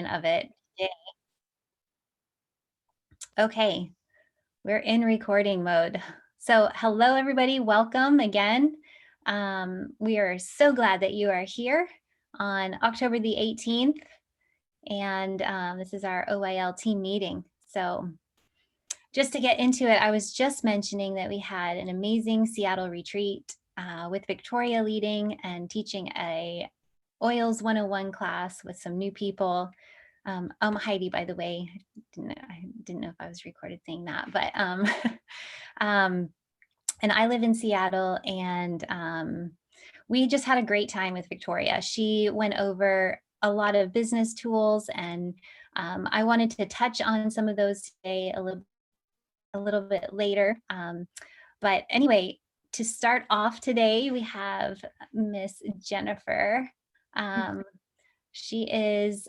of it. Okay, we're in recording mode. So hello, everybody. Welcome again. We are so glad that you are here on October the 18th. And this is our OYL team meeting. So just to get into it, I was just mentioning that we had an amazing Seattle retreat with Victoria leading and teaching a Oils 101 class with some new people. Heidi, by the way, I didn't know if I was recorded saying that, but and I live in Seattle, and we just had a great time with Victoria. She went over a lot of business tools, and I wanted to touch on some of those today a little bit later. But anyway, to start off today, we have Miss Jennifer. She is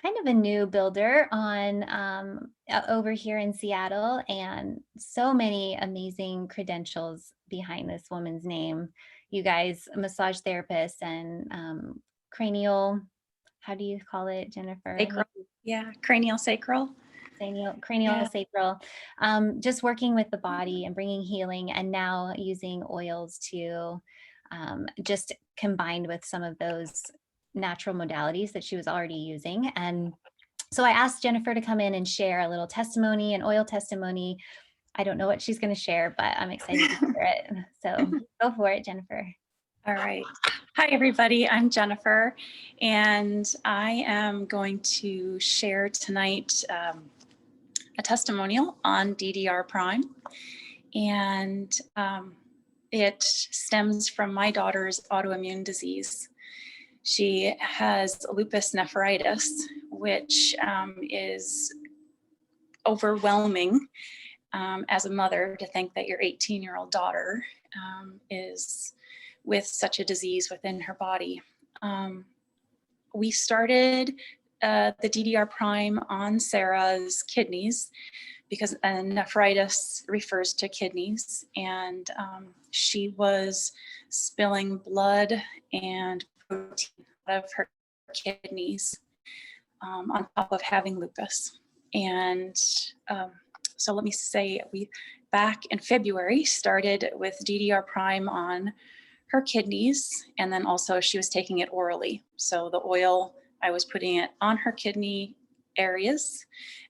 kind of a new builder on over here in Seattle, and so many amazing credentials behind this woman's name. You guys, massage therapist and cranial, how do you call it, Jennifer? Sacral. Yeah, cranial sacral. Cranial sacral, just working with the body and bringing healing, and now using oils to just combined with some of those natural modalities that she was already using. And so I asked Jennifer to come in and share a little testimony, an oil testimony. I don't know what she's going to share, but I'm excited to hear it. So go for it, Jennifer. All right. Hi, everybody. I'm Jennifer, and I am going to share tonight a testimonial on DDR Prime. And it stems from my daughter's autoimmune disease. She has lupus nephritis, which is overwhelming as a mother to think that your 18-year-old daughter is with such a disease within her body. We started the DDR Prime on Sarah's kidneys because nephritis refers to kidneys, and she was spilling blood and protein out of her kidneys on top of having lupus. And so let me say, we back in February started with DDR Prime on her kidneys, and then also she was taking it orally. So the oil, I was putting it on her kidney areas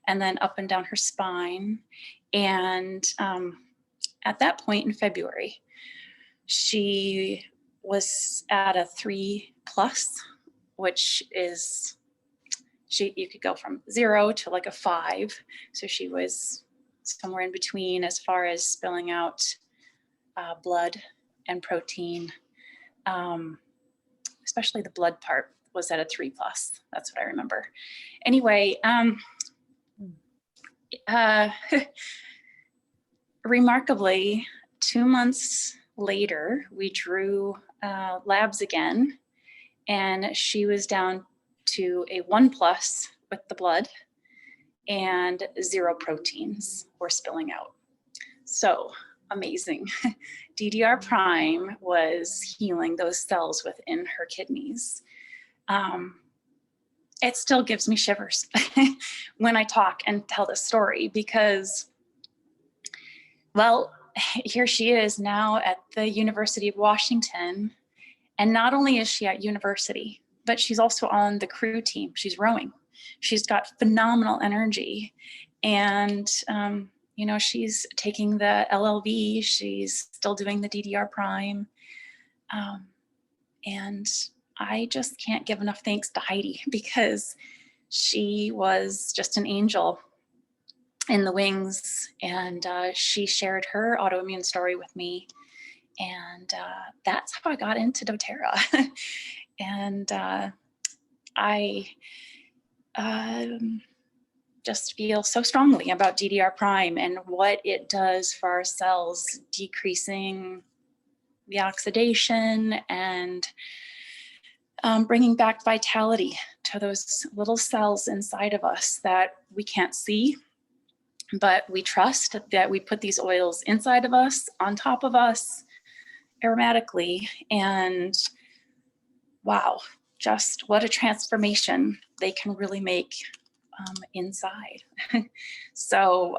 and then up and down her spine. And at that point in February, she was at a 3+, which is, you could go from 0 to like a 5. So she was somewhere in between as far as spilling out blood and protein. Especially the blood part was at a 3+. That's what I remember. Anyway, remarkably, 2 months later, we drew labs again, and she was down to a 1+ with the blood, and 0 proteins were spilling out. So amazing. DDR Prime was healing those cells within her kidneys. It still gives me shivers when I talk and tell this story because, well, here she is now at the University of Washington. And not only is she at university, but she's also on the crew team. She's rowing. She's got phenomenal energy. And, you know, she's taking the LLV. She's still doing the DDR Prime. And I just can't give enough thanks to Heidi because she was just an angel in the wings, and she shared her autoimmune story with me, and that's how I got into doTERRA. And I just feel so strongly about DDR Prime and what it does for our cells, decreasing the oxidation and bringing back vitality to those little cells inside of us that we can't see, but we trust that we put these oils inside of us, on top of us, aromatically, and wow, just what a transformation they can really make inside. So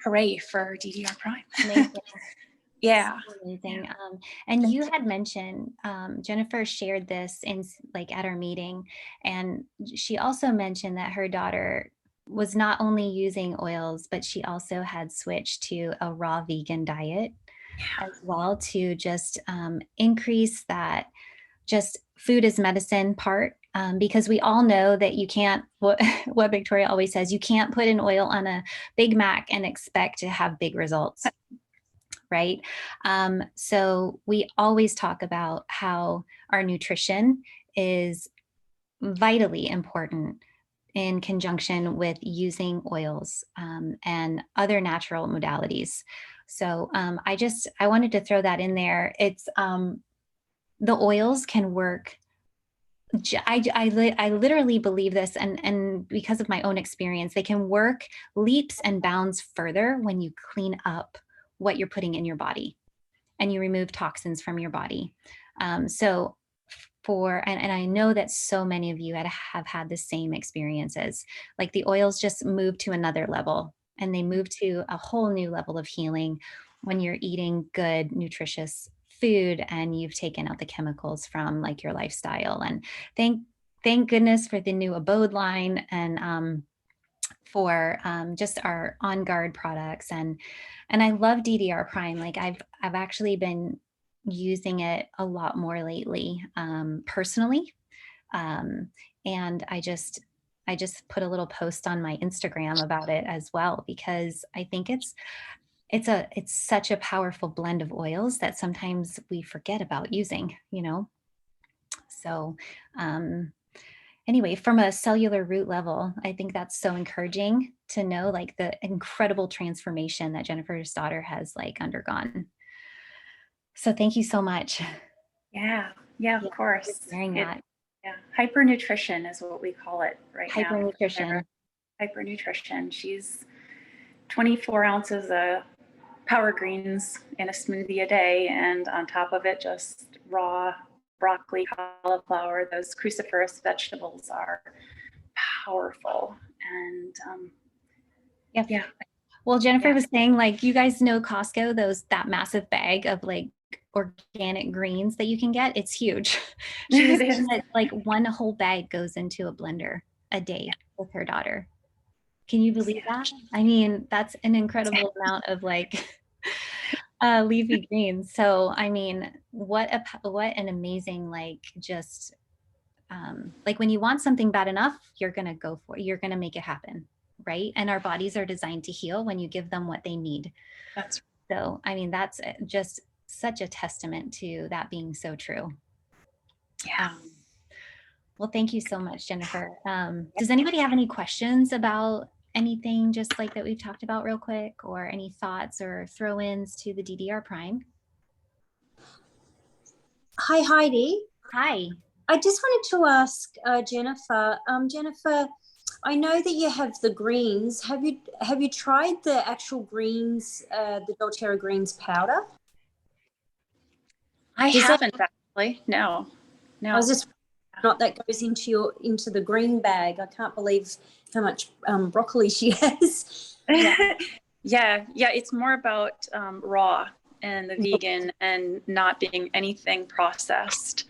hooray for DDR Prime. Amazing. Yeah. Amazing. Yeah. And you had mentioned, Jennifer shared this in like at our meeting, and she also mentioned that her daughter was not only using oils, but she also had switched to a raw vegan diet as well to just increase that just food is medicine part. Because we all know that you can't, what Victoria always says, you can't put an oil on a Big Mac and expect to have big results, right? So we always talk about how our nutrition is vitally important in conjunction with using oils and other natural modalities. So I wanted to throw that in there. It's the oils can work. I literally believe this, and because of my own experience, they can work leaps and bounds further when you clean up what you're putting in your body and you remove toxins from your body. So and I know that so many of you have had the same experiences, like the oils just move to another level, and they move to a whole new level of healing when you're eating good, nutritious food and you've taken out the chemicals from like your lifestyle. And thank goodness for the new Abode line and for just our On Guard products. And I love DDR Prime. Like I've actually been using it a lot more lately, personally. And I just put a little post on my Instagram about it as well, because I think it's such a powerful blend of oils that sometimes we forget about using, you know? So, anyway, from a cellular root level, I think that's so encouraging to know like the incredible transformation that Jennifer's daughter has like undergone. So thank you so much. Yeah, of course. For sharing that. Yeah, hypernutrition is what we call it right now. Hypernutrition. Hypernutrition. She's 24 ounces of power greens in a smoothie a day, and on top of it, just raw broccoli, cauliflower. Those cruciferous vegetables are powerful. And yeah. Well, Jennifer was saying, like, you guys know Costco, that massive bag of like organic greens that you can get. It's huge. She was saying that like one whole bag goes into a blender a day with her daughter. Can you believe that? I mean, that's an incredible amount of like leafy greens. So, I mean, what an amazing, like, just like when you want something bad enough, you're going to go for it. You're going to make it happen. Right. And our bodies are designed to heal when you give them what they need. That's so, I mean, that's just such a testament to that being so true. Yeah. Well, thank you so much, Jennifer. Does anybody have any questions about anything just like that we've talked about real quick, or any thoughts or throw-ins to the DDR Prime? Hi, Heidi. Hi. I just wanted to ask Jennifer. Jennifer, I know that you have the greens. Have you tried the actual greens, the doTERRA greens powder? I haven't actually. No. I was just not that goes into the green bag. I can't believe how much broccoli she has. Yeah. It's more about raw and the vegan and not being anything processed.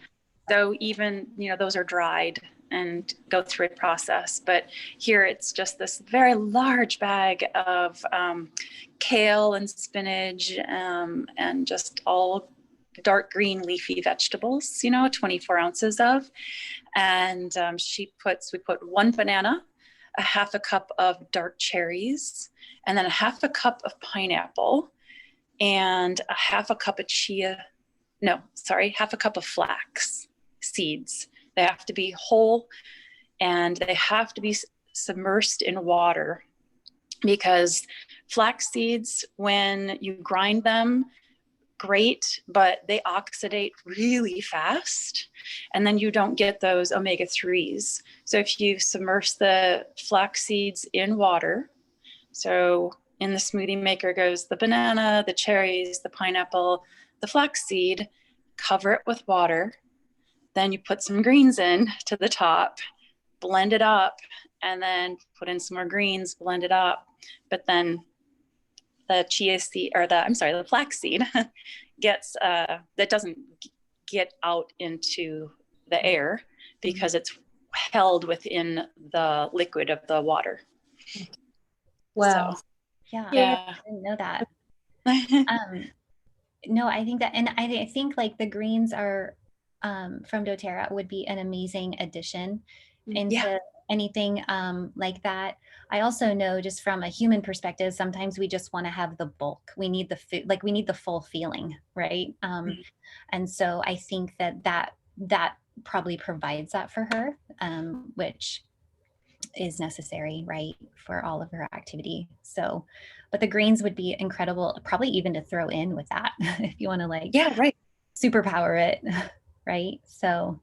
So even, those are dried and go through a process. But here it's just this very large bag of kale and spinach and just all dark green leafy vegetables, 24 ounces of. And we put one banana, a half a cup of dark cherries, and then a half a cup of pineapple, and a half a cup of half a cup of flax seeds. They have to be whole and they have to be submersed in water, because flax seeds, when you grind them, great, but they oxidate really fast, and then you don't get those omega-3s. So if you submerge the flax seeds in water, so in the smoothie maker goes the banana, the cherries, the pineapple, the flax seed, cover it with water, Then you put some greens in to the top, blend it up, and then put in some more greens, blend it up. But then the chia seed, or the flaxseed gets, that doesn't get out into the air because it's held within the liquid of the water. Wow. So, Yeah, yeah. I didn't know that. No, I think that, and I think like the greens are from doTERRA would be an amazing addition into anything like that. I also know, just from a human perspective, sometimes we just want to have the bulk. We need the food, like we need the full feeling, right? And so I think that probably provides that for her, which is necessary, right, for all of her activity. So, but the greens would be incredible, probably even to throw in with that if you want to like, right, superpower it, right? So,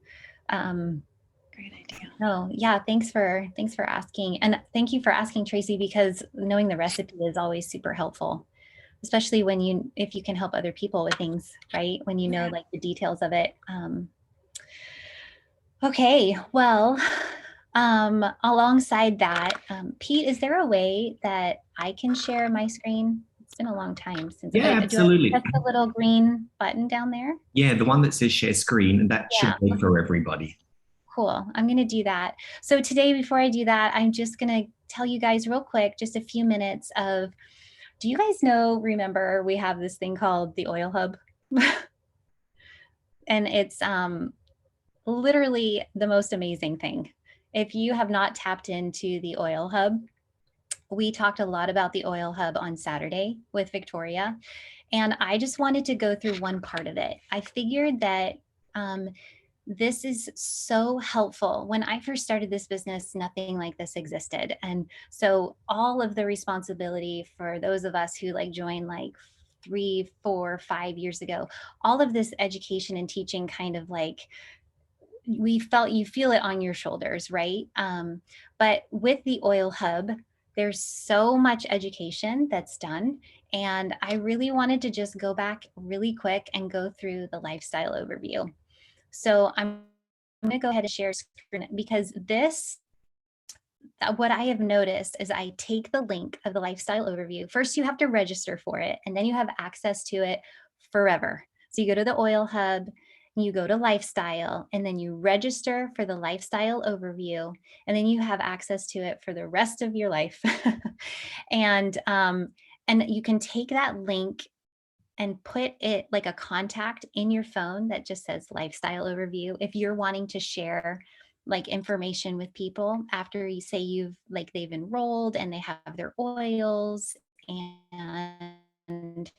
great idea. no, yeah, thanks for asking, and thank you for asking, Tracy, because knowing the recipe is always super helpful, especially when if you can help other people with things, right? When you know like the details of it. Okay, well, alongside that, Pete, is there a way that I can share my screen? It's been a long time since. Yeah, absolutely. Press the little green button down there? Yeah, the one that says share screen, and that should be for everybody. Cool. I'm going to do that. So today, before I do that, I'm just going to tell you guys real quick, just a few minutes of, do you guys remember we have this thing called the Oil Hub? And it's literally the most amazing thing. If you have not tapped into the Oil Hub, we talked a lot about the Oil Hub on Saturday with Victoria, and I just wanted to go through one part of it. I figured that this is so helpful. When I first started this business, nothing like this existed. And so all of the responsibility for those of us who like joined like 3, 4, 5 years ago, all of this education and teaching kind of like, you feel it on your shoulders, right? But with the Oil Hub, there's so much education that's done. And I really wanted to just go back really quick and go through the lifestyle overview. So I'm going to go ahead and share screen, because what I have noticed is I take the link of the lifestyle overview. First, you have to register for it, and then you have access to it forever. So you go to the Oil Hub, you go to lifestyle, and then you register for the lifestyle overview, and then you have access to it for the rest of your life. And you can take that link and put it like a contact in your phone that just says lifestyle overview. If you're wanting to share like information with people after you say they've enrolled and they have their oils, and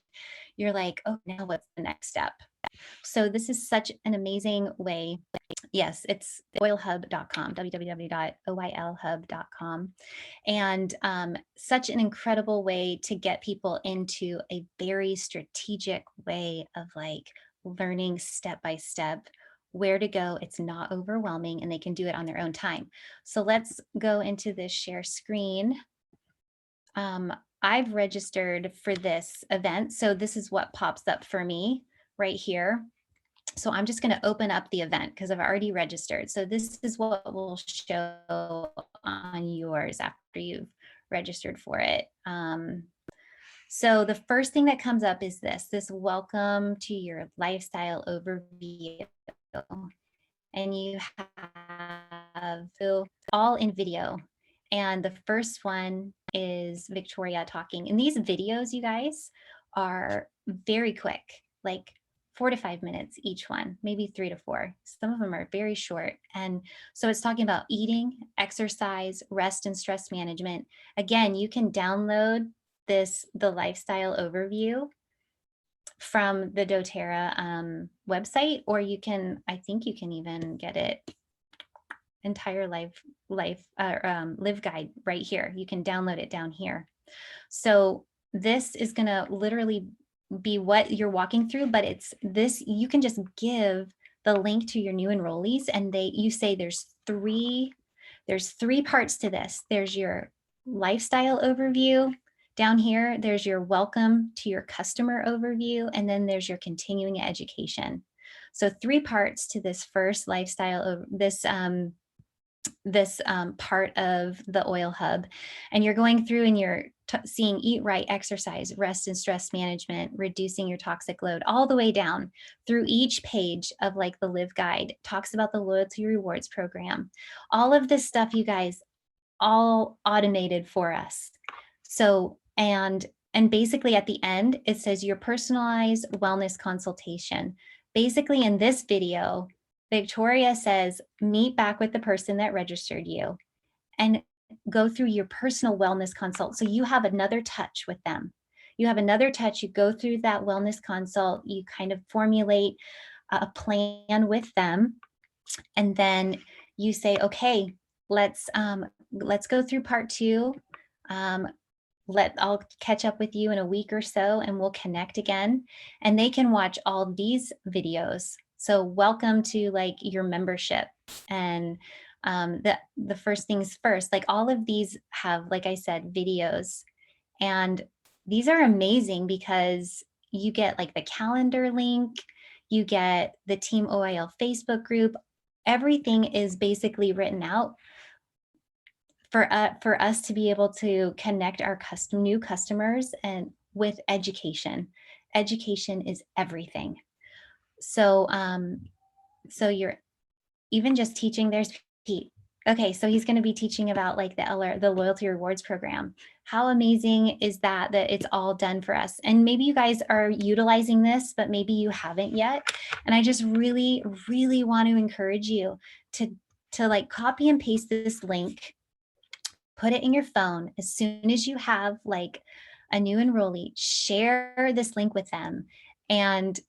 you're like, oh, now what's the next step? So this is such an amazing way. Yes, it's oilhub.com, www.oylhub.com. And such an incredible way to get people into a very strategic way of like learning step by step where to go. It's not overwhelming, and they can do it on their own time. So let's go into this share screen. I've registered for this event. So this is what pops up for me right here. So I'm just going to open up the event because I've already registered. So this is what will show on yours after you've registered for it. So the first thing that comes up is this welcome to your lifestyle overview. And you have all in video. And the first one is Victoria talking. And these videos, you guys, are very quick, like 4 to 5 minutes each one, maybe 3 to 4. Some of them are very short. And so it's talking about eating, exercise, rest, and stress management. Again, you can download the lifestyle overview from the doTERRA website, or I think you can even get it entire live guide right here. You can download it down here. So this is going to literally be what you're walking through, but you can just give the link to your new enrollees, and you say there's three parts to this. There's your lifestyle overview. Down here, there's your welcome to your customer overview, and then there's your continuing education. So 3 parts to this first lifestyle of this part of the oil hub, and you're going through and you're seeing eat right, exercise, rest and stress management, reducing your toxic load, all the way down through each page of like the live guide talks about the loyalty rewards program. All of this stuff, you guys, all automated for us. So, and basically at the end, it says your personalized wellness consultation. Basically in this video, Victoria says, meet back with the person that registered you and go through your personal wellness consult. So you have another touch with them. You have another touch, you go through that wellness consult, you kind of formulate a plan with them. And then you say, okay, let's go through part 2. I'll catch up with you in a week or so and we'll connect again. And they can watch all these videos. So welcome to like your membership. And the first things first, like all of these have, like I said, videos. And these are amazing because you get like the calendar link, you get the TeamOYL Facebook group. Everything is basically written out for us to be able to connect our new customers and with education. Education is everything. So, so you're even just teaching. There's Pete. Okay, so he's going to be teaching about like the loyalty rewards program. How amazing is that it's all done for us? And maybe you guys are utilizing this, but maybe you haven't yet. And I just really, really want to encourage you to like copy and paste this link, put it in your phone. As soon as you have like a new enrollee, share this link with them and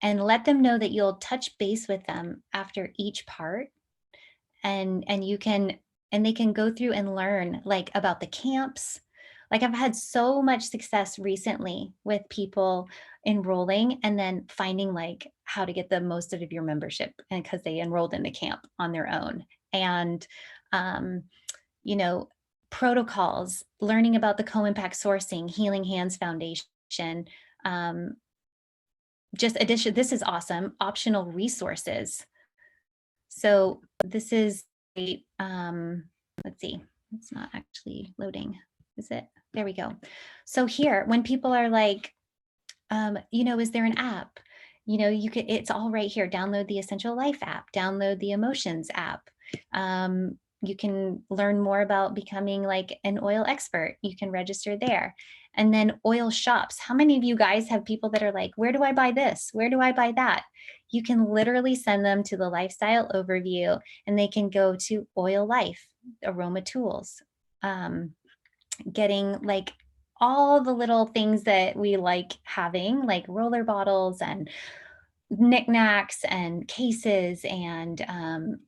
let them know that you'll touch base with them after each part. And they can go through and learn like about the camps. Like I've had so much success recently with people enrolling and then finding like how to get the most out of your membership, and because they enrolled in the camp on their own. And you know, protocols, learning about the co-impact sourcing, Healing Hands Foundation, this is awesome, optional resources. So this is a, let's see, it's not actually loading, is it? There we go. So here, when people are like, you know, is there an app? You know, it's all right here. Download the Essential Life app, download the Emotions app. You can learn more about becoming like an oil expert. You can register there. And then oil shops. How many of you guys have people that are like, where do I buy this? Where do I buy that? You can literally send them to the lifestyle overview and they can go to Oil Life, Aroma Tools, getting like all the little things that we like having, like roller bottles and knickknacks and cases and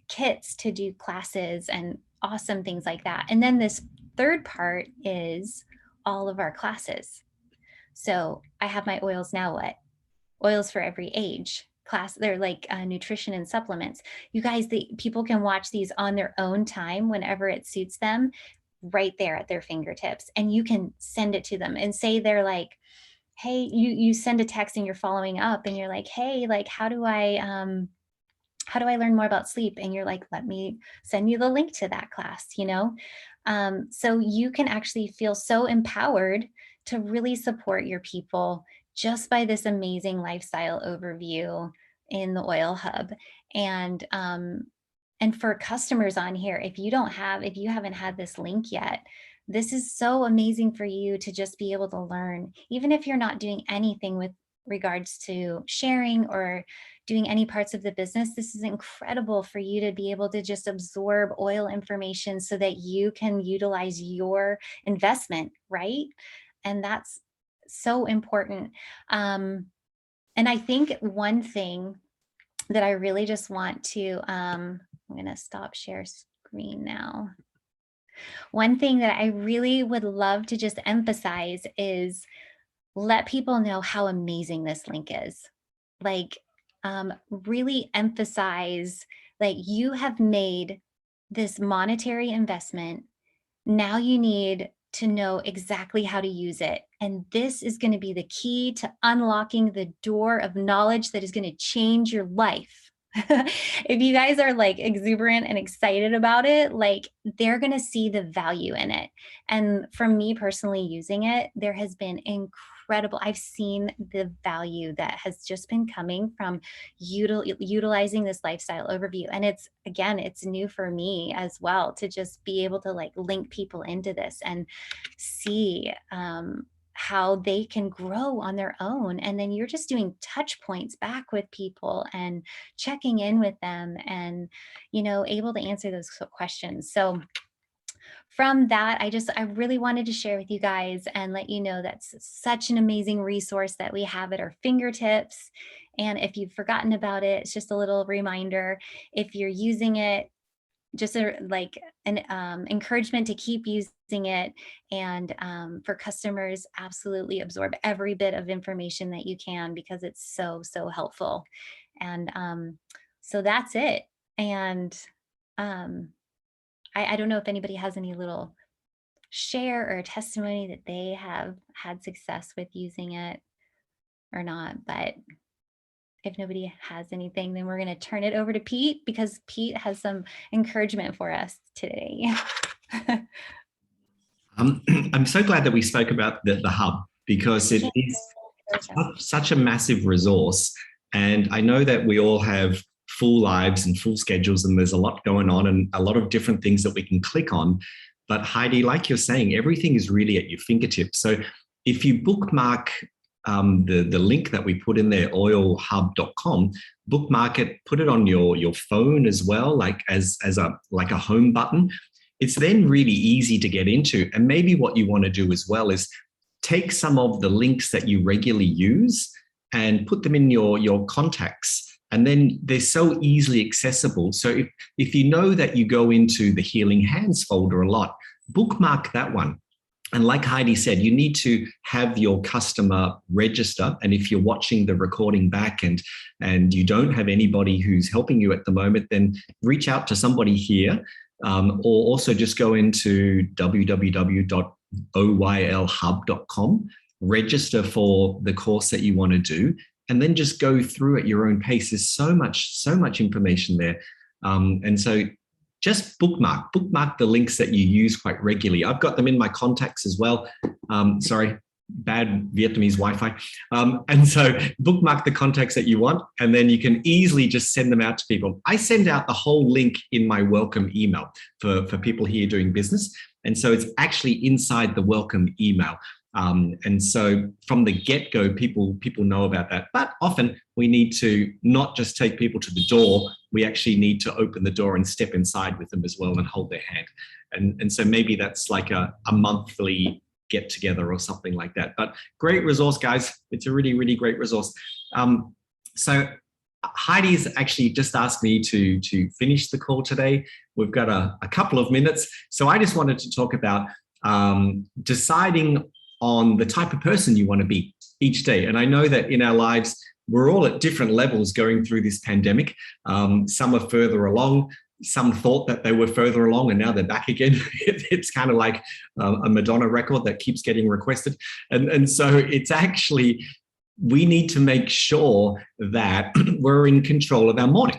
kits to do classes and awesome things like that. And then this third part is all of our classes. So I have my oils now what? Oils for every age class. They're like nutrition and supplements. You guys, people can watch these on their own time whenever it suits them, right there at their fingertips. And you can send it to them and say they're like, hey, you send a text and you're following up and you're like, hey, like, how do I learn more about sleep? And you're like, let me send you the link to that class, you know? So you can actually feel so empowered to really support your people just by this amazing lifestyle overview in the Oil Hub. And for customers on here, if you haven't had this link yet, this is so amazing for you to just be able to learn, even if you're not doing anything with regards to sharing or doing any parts of the business. This is incredible for you to be able to just absorb oil information so that you can utilize your investment, right? And that's so important. And I think one thing that I really just want to, I'm gonna stop share screen now. One thing that I really would love to just emphasize is let people know how amazing this link is. Like, really emphasize, like, you have made this monetary investment. Now you need to know exactly how to use it. And this is going to be the key to unlocking the door of knowledge that is going to change your life. If you guys are like exuberant and excited about it, like they're going to see the value in it. And for me personally using it, there has been incredible. I've seen the value that has just been coming from utilizing this lifestyle overview. And it's, again, it's new for me as well to just be able to like link people into this and see how they can grow on their own. And then you're just doing touch points back with people and checking in with them and, you know, able to answer those questions. So from that, I really wanted to share with you guys and let you know that's such an amazing resource that we have at our fingertips. And if you've forgotten about it, it's just a little reminder. If you're using it, just like an encouragement to keep using it, and for customers, absolutely absorb every bit of information that you can, because it's so, so helpful. And so that's it. And I don't know if anybody has any little share or testimony that they have had success with using it or not, but if nobody has anything, then we're going to turn it over to Pete, because Pete has some encouragement for us today. I'm so glad that we spoke about the hub, because it is such a massive resource. And I know that we all have full lives and full schedules, and there's a lot going on and a lot of different things that we can click on. But Heidi, like you're saying, everything is really at your fingertips. So if you bookmark the link that we put in there, oylhub.com, bookmark it, put it on your phone as well, like as a home button. It's then really easy to get into. And maybe what you want to do as well is take some of the links that you regularly use and put them in your contacts. And then they're so easily accessible. So if you know that you go into the Healing Hands folder a lot, bookmark that one. And like Heidi said, you need to have your customer register. And if you're watching the recording back and you don't have anybody who's helping you at the moment, then reach out to somebody here, or also just go into www.oylhub.com, register for the course that you want to do, and then just go through at your own pace. There's so much information there. And so just bookmark the links that you use quite regularly. I've got them in my contacts as well. Sorry, bad Vietnamese Wi-Fi. And so bookmark the contacts that you want, and then you can easily just send them out to people. I send out the whole link in my welcome email for people here doing business. And so it's actually inside the welcome email. And so from the get-go, people know about that. But often we need to not just take people to the door, we actually need to open the door and step inside with them as well and hold their hand. And so maybe that's like a monthly get together or something like that. But great resource, guys. It's a really, really great resource. So Heidi's actually just asked me to finish the call today. We've got a couple of minutes. So I just wanted to talk about deciding on the type of person you want to be each day. And I know that in our lives, we're all at different levels going through this pandemic. Some are further along. Some thought that they were further along and now they're back again. It's kind of like a Madonna record that keeps getting requested. And so it's actually, we need to make sure that we're in control of our morning.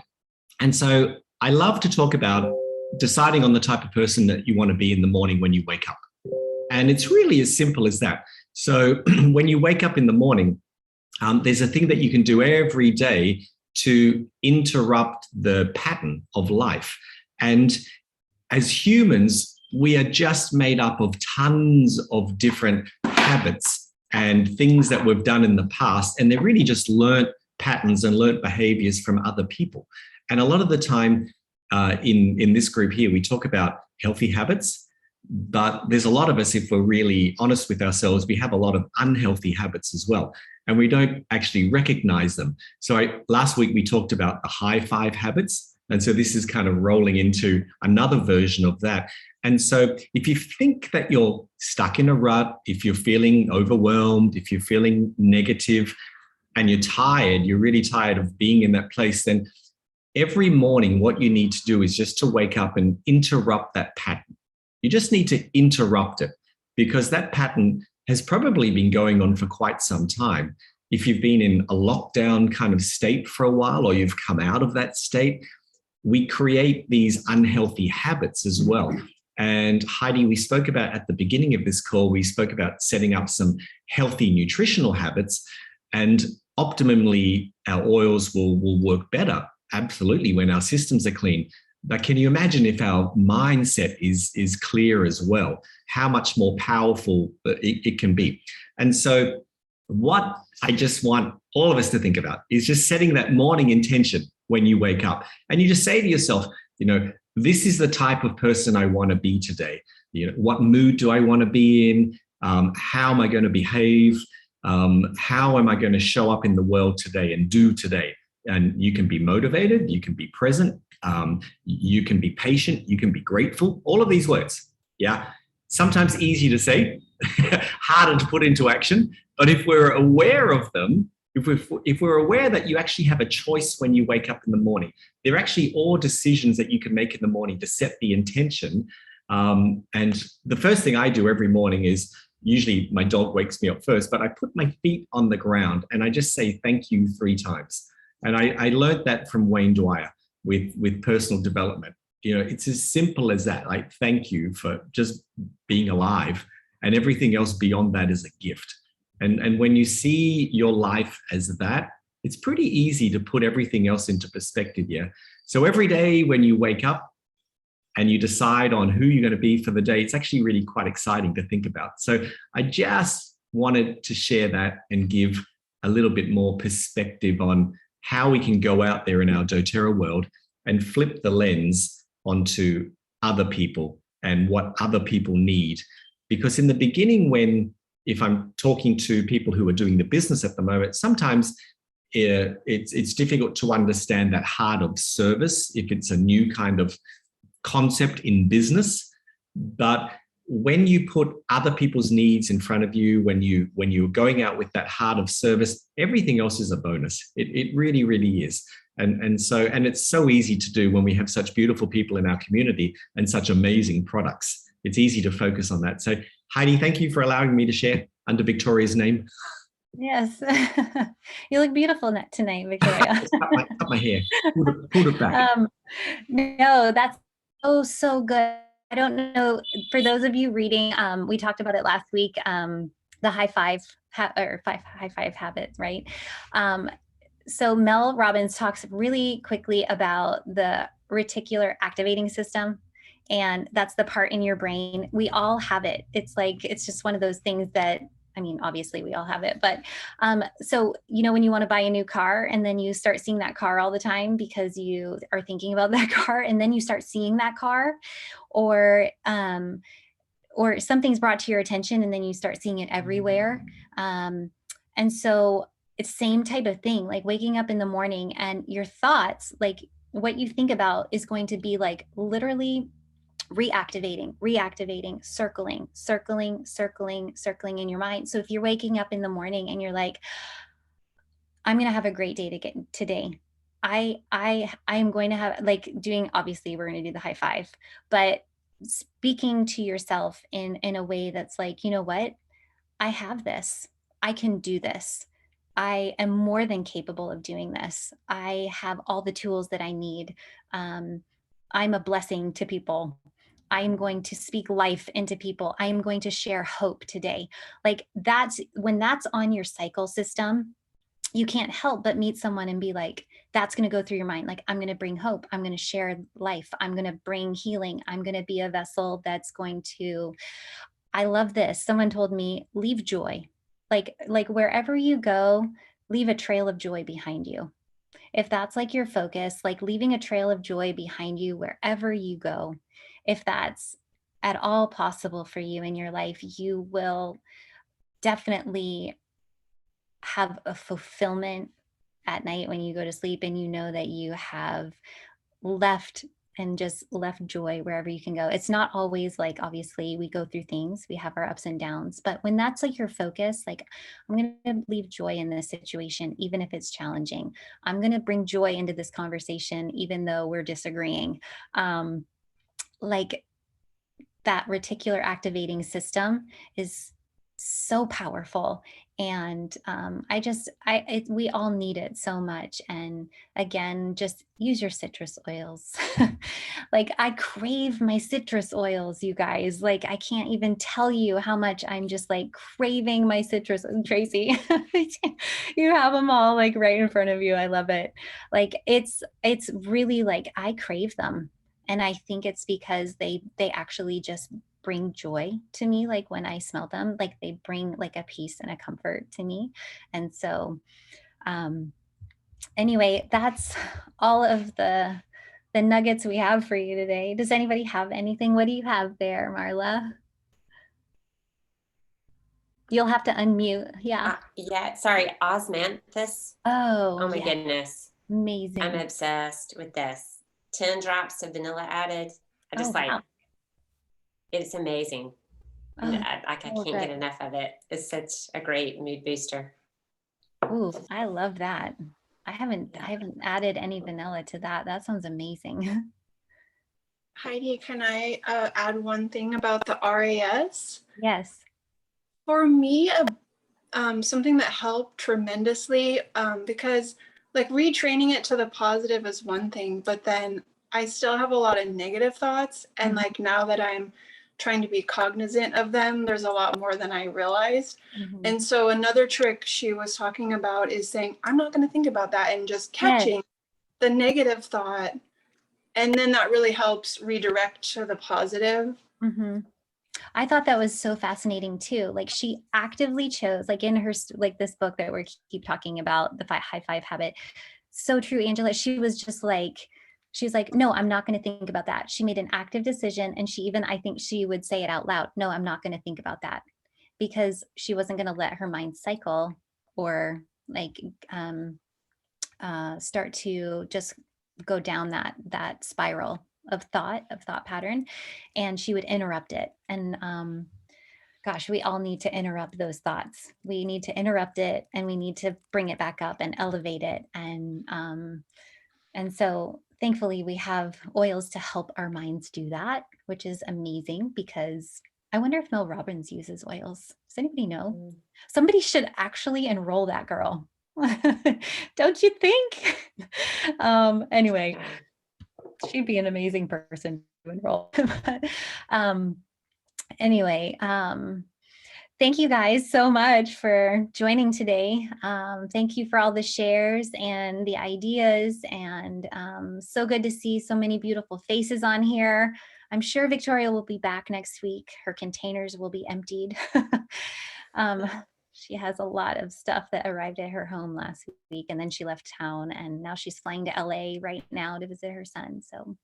And so I love to talk about deciding on the type of person that you want to be in the morning when you wake up. And it's really as simple as that. So when you wake up in the morning, there's a thing that you can do every day to interrupt the pattern of life. And as humans, we are just made up of tons of different habits and things that we've done in the past. And they're really just learnt patterns and learnt behaviors from other people. And a lot of the time in this group here, we talk about healthy habits. But there's a lot of us, if we're really honest with ourselves, we have a lot of unhealthy habits as well, and we don't actually recognize them. So last week we talked about the high five habits. And so this is kind of rolling into another version of that. And so if you think that you're stuck in a rut, if you're feeling overwhelmed, if you're feeling negative and you're tired, you're really tired of being in that place, then every morning what you need to do is just to wake up and interrupt that pattern. You just need to interrupt it, because that pattern has probably been going on for quite some time. If you've been in a lockdown kind of state for a while, or you've come out of that state, we create these unhealthy habits as well. And Heidi, we spoke about at the beginning of this call, we spoke about setting up some healthy nutritional habits, and optimally our oils will work better, absolutely, when our systems are clean. But can you imagine if our mindset is clear as well, how much more powerful it can be? And so what I just want all of us to think about is just setting that morning intention when you wake up. And you just say to yourself, this is the type of person I want to be today. What mood do I want to be in? How am I going to behave? How am I going to show up in the world today and do today? And you can be motivated, you can be present, you can be patient, you can be grateful, all of these words. Yeah. Sometimes easy to say, harder to put into action. But if we're aware of them, if we're aware that you actually have a choice when you wake up in the morning, they're actually all decisions that you can make in the morning to set the intention. And the first thing I do every morning is, usually my dog wakes me up first, but I put my feet on the ground and I just say thank you 3 times. And I learned that from Wayne Dwyer with personal development. It's as simple as that. Like, thank you for just being alive, and everything else beyond that is a gift. And when you see your life as that, it's pretty easy to put everything else into perspective. Yeah. So every day when you wake up and you decide on who you're going to be for the day, it's actually really quite exciting to think about. So I just wanted to share that and give a little bit more perspective on how we can go out there in our doTERRA world and flip the lens onto other people and what other people need. Because in the beginning, if I'm talking to people who are doing the business at the moment, sometimes it's difficult to understand that heart of service if it's a new kind of concept in business. But when you put other people's needs in front of you, when you're going out with that heart of service, everything else is a bonus. It really, really is. And it's so easy to do when we have such beautiful people in our community and such amazing products. It's easy to focus on that. So Heidi, thank you for allowing me to share under Victoria's name. Yes. You look beautiful tonight, Victoria. cut my hair. Pulled it back. No, that's so good. I don't know, for those of you reading, we talked about it last week, the high five habits, right? So Mel Robbins talks really quickly about the reticular activating system. And that's the part in your brain. We all have it. It's just one of those things that, obviously we all have it, but so, when you want to buy a new car and then you start seeing that car all the time because you are thinking about that car, and then you start seeing that car, or something's brought to your attention and then you start seeing it everywhere. And so it's same type of thing, like waking up in the morning and your thoughts, like what you think about is going to be like literally reactivating, circling in your mind. So if you're waking up in the morning and you're like, I'm going to have a great day today. I am going to have, obviously we're going to do the high five, but speaking to yourself in a way that's like, you know what? I have this. I can do this. I am more than capable of doing this. I have all the tools that I need. I'm a blessing to people. I am going to speak life into people. I am going to share hope today. Like when that's on your cycle system, you can't help but meet someone and be like, that's going to go through your mind. Like, I'm going to bring hope. I'm going to share life. I'm going to bring healing. I'm going to be a vessel that's going to, I love this. Someone told me, leave joy. Like wherever you go, leave a trail of joy behind you. If that's like your focus, like leaving a trail of joy behind you wherever you go, if that's at all possible for you in your life, you will definitely have a fulfillment at night when you go to sleep, and you know that you have left joy wherever you can go. It's not always like, obviously we go through things, we have our ups and downs, but when that's like your focus, like, I'm going to leave joy in this situation, even if it's challenging. I'm going to bring joy into this conversation, even though we're disagreeing. Like that reticular activating system is so powerful. And we all need it so much. And again, just use your citrus oils. Like I crave my citrus oils, you guys. Like I can't even tell you how much I'm just like craving my citrus. Tracy, you have them all like right in front of you. I love it. Like it's really like I crave them. And I think it's because they actually just bring joy to me. Like when I smell them, like they bring like a peace and a comfort to me. And so anyway, that's all of the nuggets we have for you today. Does anybody have anything? What do you have there, Marla? You'll have to unmute. Yeah. Yeah, sorry, osmanthus. Oh my yeah. Goodness. Amazing. I'm obsessed with this. 10 drops of vanilla added. I just wow. It's amazing. I can't get enough of it. It's such a great mood booster. Ooh, I love that. I haven't added any vanilla to that. That sounds amazing. Heidi, can I add one thing about the RAS? Yes. For me, something that helped tremendously, because like retraining it to the positive is one thing, but then I still have a lot of negative thoughts. And like now that I'm trying to be cognizant of them, there's a lot more than I realized. And so another trick she was talking about is saying, I'm not going to think about that, and just catching the negative thought. And then that really helps redirect to the positive. I thought that was so fascinating too. Like she actively chose, like in her, like this book that we keep talking about, the high five habit. So true, Angela. She was like, no, I'm not going to think about that. She made an active decision. And she even, I think she would say it out loud. No, I'm not going to think about that, because she wasn't going to let her mind cycle or like start to just go down that spiral of thought pattern. And she would interrupt it. And gosh, we all need to interrupt those thoughts. We need to interrupt it, and we need to bring it back up and elevate it. And so thankfully we have oils to help our minds do that, which is amazing, because I wonder if Mel Robbins uses oils. Does anybody know? Somebody should actually enroll that girl. Don't you think? Anyway, she'd be an amazing person to enroll. But, anyway, thank you guys so much for joining today. Thank you for all the shares and the ideas, and so good to see so many beautiful faces on here. I'm sure Victoria will be back next week. Her containers will be emptied. She has a lot of stuff that arrived at her home last week, and then she left town, and now she's flying to LA right now to visit her son. So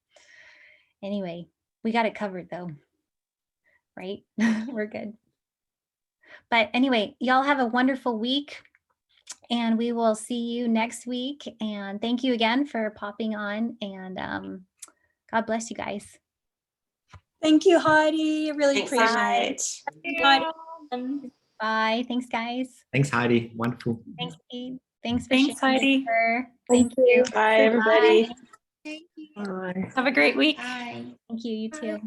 anyway, we got it covered though, right? We're good. But anyway, y'all have a wonderful week, and we will see you next week. And thank you again for popping on, and God bless you guys. Thank you, Heidi. I really Thanks appreciate so it. much. Heidi. Bye. Thanks, guys. Thanks, Heidi. Wonderful. Thanks, Pete. Thanks for Thanks, sharing, Heidi. Jennifer. Thank you. Bye, everybody. Bye. Have a great week. Thank you. You too.